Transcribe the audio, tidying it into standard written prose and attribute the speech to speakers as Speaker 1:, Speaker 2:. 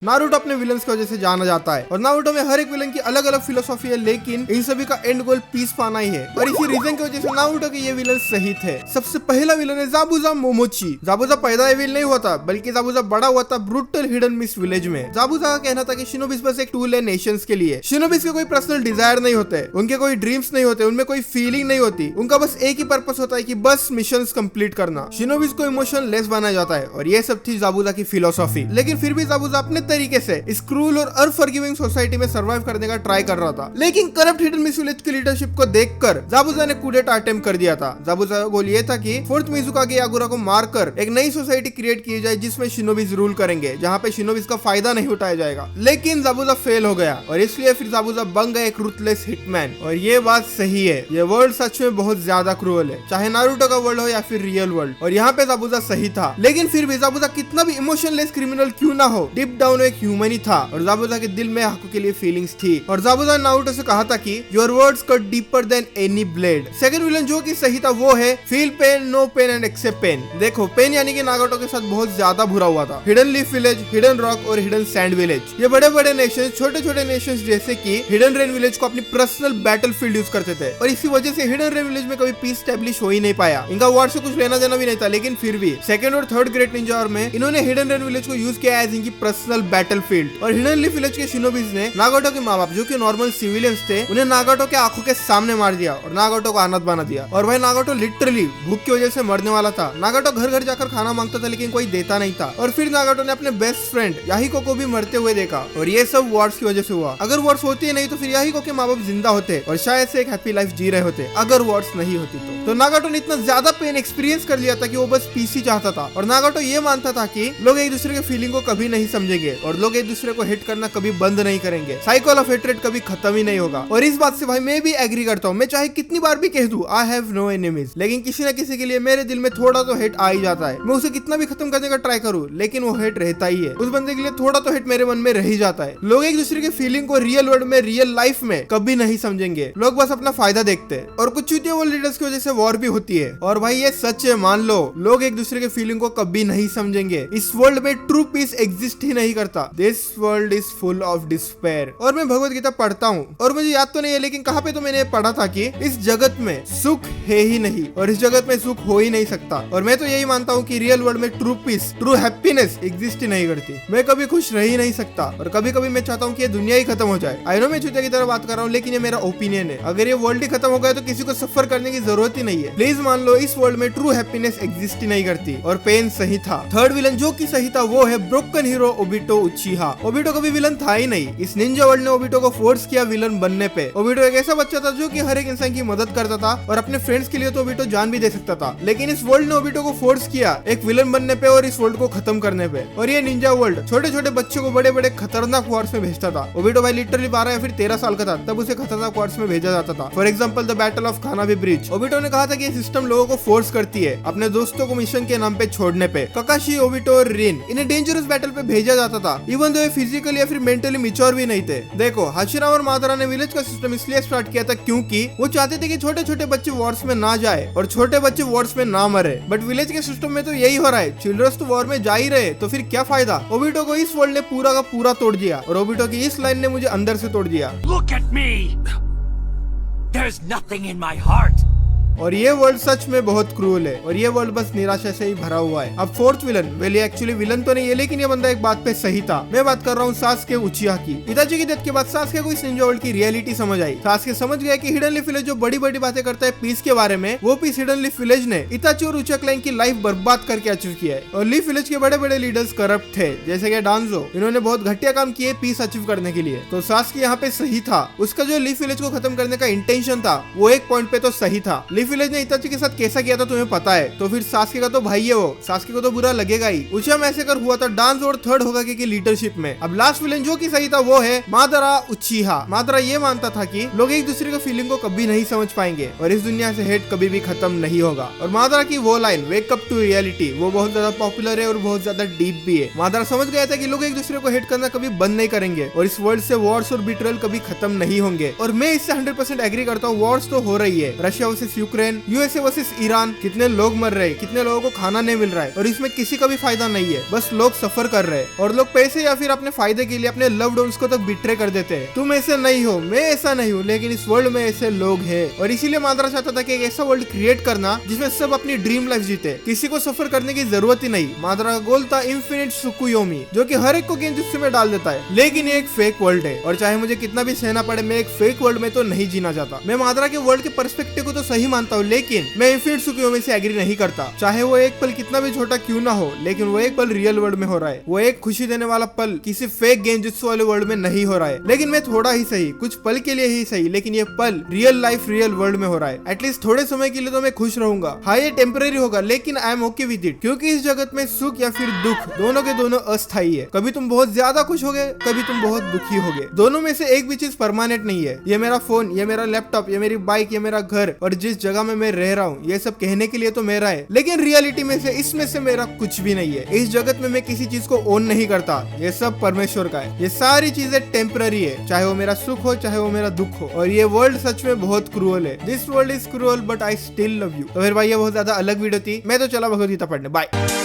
Speaker 1: Naruto अपने villains की वजह से जाना जाता है और नारुतो में हर एक विलन की अलग अलग फिलोसॉफी है, लेकिन इन सभी का एंड गोल पीस पाना ही है। और इसी रीजन की वजह से नारुतो के ये विलन सही थे। सबसे पहला विलन है जाबुजा मोमोची। जाबुजा पैदा एविल नहीं हुआ था, बल्कि जाबुजा बड़ा हुआ था ब्रूटल हिडन मिस विलेज में। जाबुजा का कहना था कि शिनोबिस बस एक टूल है नेशंस के लिए। शिनोबिस के कोई पर्सनल डिजायर नहीं होते, उनके कोई ड्रीम्स नहीं होते, उनमें कोई फीलिंग नहीं होती। उनका बस एक ही पर्पस होता है कि बस मिशन कंप्लीट करना। शिनोबिस को इमोशन लेस बनाया जाता है और ये सब थी जाबुजा की फिलोसॉफी। लेकिन फिर भी जाबुजा अपने तरीके से इस क्रूल और अनफॉरगिविंग सोसाइटी में सर्वाइव करने का ट्राई कर रहा था। लेकिन करप्ट हिडन मिस विलेज की लीडरशिप को देखकर जाबुजा ने कूडेटा अटेम्प्ट कर दिया था। जाबुजा का गोल ये था कि फोर्थ मिजुकागे यागुरा को मारकर एक नई सोसाइटी क्रिएट की जाए जिसमें शिनोबिस रूल करेंगे, जहां पे शिनोबिस का फायदा नहीं उठाया जाएगा। लेकिन जाबुजा फेल हो गया और इसलिए फिर जाबुजा बन गया एक रूथलेस हिटमैन। और ये बात सही है, ये वर्ल्ड सच में बहुत ज्यादा क्रूअल है, चाहे नारुतो का वर्ल्ड हो या फिर रियल वर्ल्ड। और यहाँ पे जाबुजा सही था। लेकिन फिर भी जाबुजा कितना भी इमोशनलेस क्रिमिनल क्यों ना हो, डीप डाउन एक ह्यूमन ही था और जाबुजा के दिल में हाकू के लिए फीलिंग्स थी। और जाबुजा ने नारुतो से कहा था कि your words cut deeper than any blade. Second villain जो कि सही था वो है feel pain, no pain and accept pain. देखो, पेन यानी कि नागाटो के साथ बहुत ज्यादा बुरा हुआ था। Hidden leaf village, hidden rock और हिडन सैंड विलेज, ये बड़े बड़े नेशंस छोटे छोटे नेशंस जैसे कि हिडन रेन विलेज को अपनी पर्सनल बैटल फील्ड यूज करते थे। और इसी वजह से हिडन रेन विलेज में कभी पीस स्टैब्लिश हो ही नहीं पाया। इनका वॉर से कुछ लेना देना भी नहीं था। लेकिन फिर भी सेकंड और थर्ड ग्रेट निंजा वॉर में इन्होंने हिडन रेन विलेज को यूज किया एज इनकी पर्सनल बैटल फील्ड। और हिडन लीफ विलेज के शिनोबिस ने नागाटो के माँ बाप जो कि नॉर्मल सिविलियंस थे, उन्हें नागाटो के आंखों के सामने मार दिया और नागाटो को अनाथ बना दिया। और भाई नागाटो लिटरली भूख की वजह से मरने वाला था। नागाटो घर घर जाकर खाना मांगता था लेकिन कोई देता नहीं था। और फिर नागाटो ने अपने बेस्ट फ्रेंड याहिको को भी मरते हुए देखा। और ये सब वॉर्स की वजह से हुआ। अगर वॉर्स होती नहीं तो फिर याहिको के माँ बाप जिंदा होते और शायद से एक हैप्पी लाइफ जी रहे होते, अगर वॉर्स नहीं होती तो नागाटो ने इतना ज्यादा पेन एक्सपीरियंस कर लिया था कि वो बस पीस ही चाहता था। और नागाटो ये मानता था कि लोग एक दूसरे के फीलिंग को कभी नहीं समझेंगे और लोग एक दूसरे को हिट करना कभी बंद नहीं करेंगे। साइकिल ऑफ हेट्रेड कभी खत्म ही नहीं होगा। और इस बात से भाई मैं भी एग्री करता हूँ। मैं चाहे कितनी बार भी कह दूं आई हैव नो एनिमीज, लेकिन किसी न किसी के लिए मेरे दिल में थोड़ा तो हेट आ ही जाता है। मैं उसे कितना भी खत्म करने का ट्राई करूँ लेकिन वो हेट रहता ही है। उस बंदे के लिए थोड़ा तो हेट मेरे मन में रह ही जाता है। लोग एक दूसरे के फीलिंग को रियल वर्ल्ड में, रियल लाइफ में कभी नहीं समझेंगे। लोग बस अपना फायदा देखते हैं। और कुछ चूतिया वर्ल्ड लीडर्स की वजह से वॉर भी होती है। और भाई ये सच है, मान लो, लोग एक दूसरे के फीलिंग को कभी नहीं समझेंगे। इस वर्ल्ड में ट्रू पीस एग्जिस्ट ही नहीं करता। This world is full of despair. और मैं भगवत गीता पढ़ता हूँ और मुझे याद तो नहीं है लेकिन कहाँ पे तो मैंने पढ़ा था कि इस जगत में सुख है ही नहीं और इस जगत में सुख हो ही नहीं सकता। और मैं तो यही मानता हूँ कि रियल वर्ल्ड में true peace, true happiness exist ही नहीं करती। मैं कभी खुश रह ही नहीं सकता और कभी कभी मैं चाहता हूँ कि ये दुनिया ही खत्म हो जाए। आई नो मैं चूतिया की तरह बात कर रहा हूँ लेकिन ये मेरा ओपिनियन है। अगर ये वर्ल्ड ही खत्म हो गया तो किसी को सफर करने की जरूरत ही नहीं है। प्लीज मान लो इस वर्ल्ड में ट्रू हैप्पीनेस एग्जिस्ट ही नहीं करती। और पेन सही था। थर्ड विलन जो कि सही था वो है ब्रोकन हीरो ओबिटो उचिहा। ओबिटो कभी विलन था ही नहीं। इस निंजा वर्ल्ड ने ओबिटो को फोर्स किया विलन बनने पे। ओबिटो एक ऐसा बच्चा था जो कि हर एक इंसान की मदद करता था और अपने फ्रेंड्स के लिए तो ओबिटो जान भी दे सकता था। लेकिन इस वर्ल्ड ने ओबिटो को फोर्स किया एक विलन बनने पे और इस वर्ल्ड को खत्म करने पे। और ये निंजा वर्ल्ड छोटे छोटे बच्चों को बड़े बड़े खतरनाक वॉर्स में भेजता था। ओबिटो भाई लिटरली 12 या फिर 13 साल का था तब उसे खतरनाक वॉर्स में भेजा जाता था। For example the battle of Kannabi bridge. Obito ने कहा था कि ये सिस्टम लोगों को फोर्स करती है अपने दोस्तों को मिशन के नाम पे छोड़ने पे। ककाशी, ओबिटो और रिन इन्हें डेंजरस बैटल पे भेजा जाता था इवन दो ये फिजिकली या फिर मेंटली मैच्योर भी नहीं थे। देखो, हाशिरामा और मादारा ने विलेज का सिस्टम इसलिए स्टार्ट किया था क्योंकि वो चाहते थे कि छोटे छोटे बच्चे वॉर्स में ना जाए और छोटे बच्चे वॉर्स में ना मरे। बट विलेज के सिस्टम में तो यही हो रहा है, चिल्ड्रंस तो वॉर में जा ही रहे तो फिर क्या फायदा। ओबिटो को इस वर्ल्ड ने पूरा का पूरा तोड़ दिया और ओबिटो की इस लाइन ने मुझे अंदर से तोड़ दिया।
Speaker 2: Look at me. There's nothing in my heart.
Speaker 1: और ये वर्ल्ड सच में बहुत क्रूअल है और ये वर्ल्ड बस निराशा से ही भरा हुआ है। अब फोर्थ विलन, वेल ये एक्चुअली विलन तो नहीं है लेकिन ये बंदा एक बात पे सही था। मैं बात कर रहा हूँ सासके उचिहा की। इताची की डेथ के बाद सासके को इस निंजा वर्ल्ड की रियलिटी समझ आई। सासके समझ गया कि हिडन लीफ विलेज जो बड़ी बड़ी बातें करता है पीस के बारे में, वो पीस हिडन लीफ विलेज ने इताची और उचिहा क्लैन की लाइफ बर्बाद करके अचीव किया है। और लीफ विलेज के बड़े बड़े लीडर्स करप्ट थे जैसे कि डांजो। इन्होंने बहुत घटिया काम किए पीस अचीव करने के लिए। तो सासके यहाँ पे सही था। उसका जो लीफ विलेज को खत्म करने का इंटेंशन था वो एक पॉइंट पे तो सही था। लीफ विलेज ने इताची के साथ कैसा किया था तुम्हें पता है, तो फिर सासके का तो भाई है वो, सासके को तो बुरा लगेगा ही। उचिहा मैसेकर हुआ था डांस और थर्ड होगा की लीडरशिप में। अब लास्ट विलेन जो कि सही था वो है मादारा उचिहा। मादारा ये मानता था कि लोग एक दूसरे के फीलिंग को कभी नहीं समझ पाएंगे और इस दुनिया से हेट कभी भी खत्म नहीं होगा। और मादारा की वो line wake up to reality वो बहुत ज्यादा पॉपुलर है और बहुत ज्यादा डीप भी है। मादारा समझ गया था कि लोग एक दूसरे को हेट करना कभी बंद नहीं करेंगे और इस वर्ल्ड से वॉर्स और बिट्रेयल कभी खत्म नहीं होंगे। और मैं इससे 100% एग्री करता हूँ। वॉर्स तो हो रही है, Russia versus Ukraine Ukraine, USA versus Iran, कितने लोग मर रहे हैं, कितने लोगों को खाना नहीं मिल रहा है और इसमें किसी का भी फायदा नहीं है, बस लोग सफर कर रहे हैं और लोग पैसे या फिर अपने फायदे के लिए अपने लव्ड वंस को तक बिट्रे कर देते हैं। तुम ऐसे नहीं हो, मैं ऐसा नहीं हूँ, लेकिन इस वर्ल्ड में ऐसे लोग हैं और इसीलिए माद्रा चाहता था कि एक ऐसा वर्ल्ड क्रिएट करना जिसमें सब अपनी ड्रीम लाइफ जीते, किसी को सफर करने की जरूरत ही नहीं। माद्रा का गोल था इन्फिनिट सुकुयोमी, जो कि हर एक को गेंजुत्सु में डाल देता है, लेकिन ये एक फेक वर्ल्ड है और चाहे मुझे कितना भी सहना पड़े, मैं एक फेक वर्ल्ड में तो नहीं जीना चाहता। मैं माद्रा के वर्ल्ड के पर्सपेक्टिव को तो सही मानता हूँ, लेकिन मैं इन्फिनिट सुकुयोमी से एग्री नहीं करता। चाहे वो एक पल कितना भी छोटा क्यों ना हो, लेकिन वो एक पल रियल वर्ल्ड में हो रहा है, वो एक खुशी देने वाला पल किसी फेक गेंजुत्सु वाले वर्ल्ड में नहीं हो रहा है। लेकिन मैं थोड़ा ही सही, कुछ पल के लिए ही सही, लेकिन ये पल रियल लाइफ रियल वर्ल्ड में हो रहा है। एटलीस्ट थोड़े समय के लिए तो मैं खुश रहूंगा। हाँ, ये टेम्परेरी होगा, लेकिन I am okay with it, क्योंकि इस जगत में सुख या फिर दुख दोनों के दोनों अस्थायी है। कभी तुम बहुत ज्यादा खुश होगे, कभी तुम बहुत दुखी होगे, दोनों में से एक भी चीज परमानेंट नहीं है। ये मेरा फोन, ये मेरा लैपटॉप, ये मेरी बाइक, ये मेरा घर और जिस जगह में मैं रह रहा हूँ, ये सब कहने के लिए तो मेरा है, लेकिन रियलिटी में से इसमें से मेरा कुछ भी नहीं है। इस जगत में मैं किसी चीज को ओन नहीं करता, ये सब परमेश्वर का है। ये सारी चीजें टेम्पररी है, चाहे वो मेरा सुख हो चाहे वो मेरा दुख हो। और ये वर्ल्ड सच में बहुत क्रूअल है। This world is cruel but I still love you. तो फिर भाई ये बहुत ज्यादा अलग वीडियो थी, मैं तो चला भगवद गीता पढ़ने। बाय।